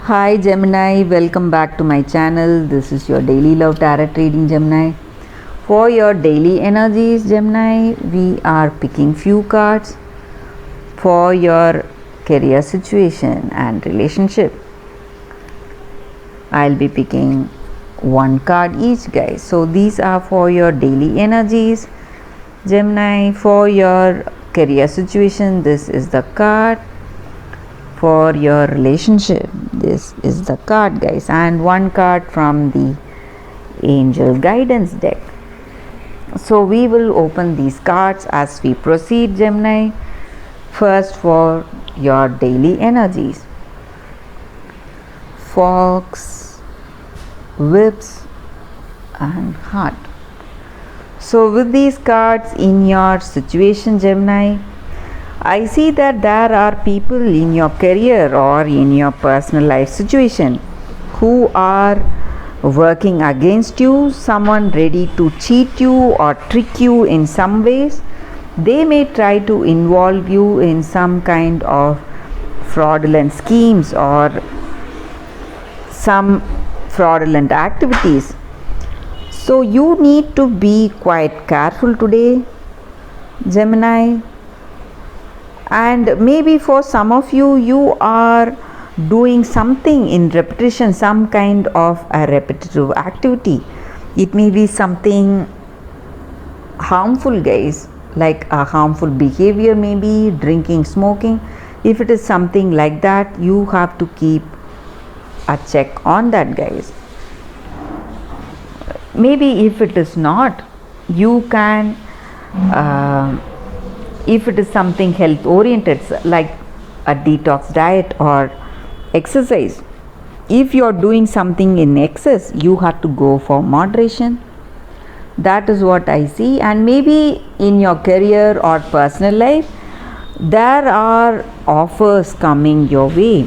Hi Gemini, welcome back to my channel. This is your daily love tarot reading, Gemini. For your daily energies, Gemini, we are picking few cards for your career situation and relationship. I'll be picking one card each, guys. So these are for your daily energies, Gemini. For your career situation, this is the card. For your relationship, this is the card, guys, and one card from the angel guidance deck. So we will open these cards as we proceed, Gemini. First, for your daily energies: fox, whips, and heart. So with these cards in your situation, Gemini, I see that there are people in your career or in your personal life situation who are working against you, someone ready to cheat you or trick you in some ways. They may try to involve you in some kind of fraudulent schemes or some fraudulent activities. So you need to be quite careful today, Gemini. And maybe for some of you, you are doing something in repetition, some kind of a repetitive activity. It may be something harmful, guys, like a harmful behavior, maybe drinking, smoking. If it is something like that, you have to keep a check on that, guys. Maybe if it is not, you can if it is something health oriented, like a detox diet or exercise, if you are doing something in excess, you have to go for moderation. That is what I see. And maybe in your career or personal life, there are offers coming your way.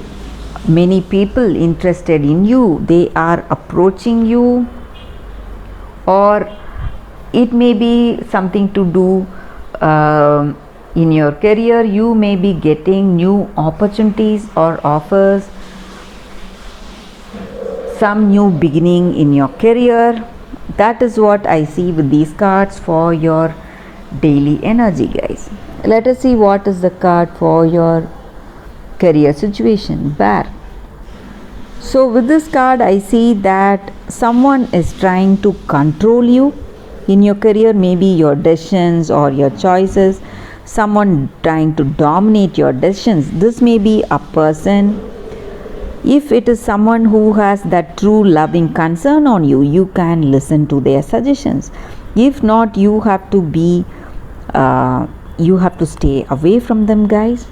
Many people interested in you, they are approaching you, or it may be something to do in your career. You may be getting new opportunities or offers, some new beginning in your career. That is what I see with these cards for your daily energy, guys. Let us see what is the card for your career situation, Bear. So with this card, I see that someone is trying to control you in your career, maybe your decisions or your choices. Someone trying to dominate your decisions. This may be a person. If it is someone who has that true loving concern on you, you can listen to their suggestions. If not, you have to be you have to stay away from them, guys.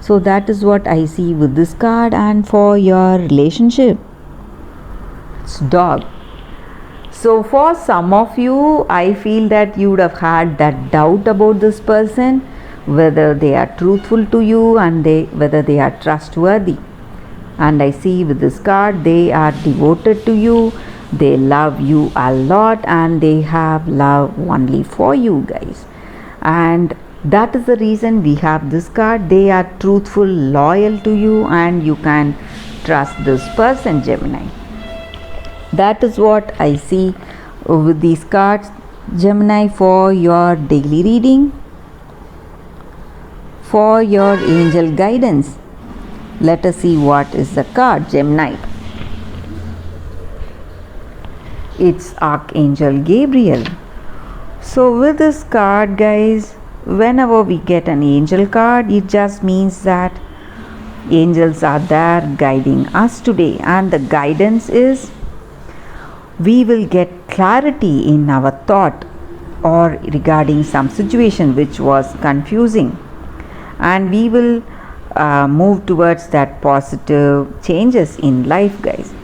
So that is what I see with this card. And for your relationship, it's dog. So for some of you, I feel that you would have had that doubt about this person, whether they are truthful to you and whether they are trustworthy. And I see with this card, they are devoted to you, they love you a lot, and they have love only for you, guys. And that is the reason we have this card. They are truthful, loyal to you, and you can trust this person, Gemini. That is what I see with these cards, Gemini, for your daily reading. For your angel guidance, let us see what is the card, Gemini. It's Archangel Gabriel. So with this card, guys, whenever we get an angel card, it just means that angels are there guiding us today, and the guidance is we will get clarity in our thought or regarding some situation which was confusing, and we will move towards that positive changes in life, guys.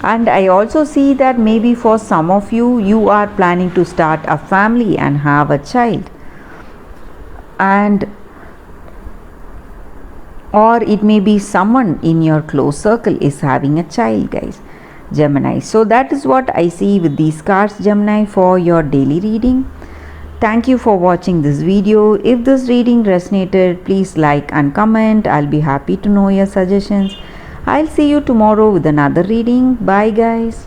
And I also see that maybe for some of you, you are planning to start a family and have a child, and or it may be someone in your close circle is having a child, guys, Gemini. So that is what I see with these cards, Gemini, for your daily reading. Thank you for watching this video. If this reading resonated, please like and comment. I'll be happy to know your suggestions. I'll see you tomorrow with another reading. Bye, guys.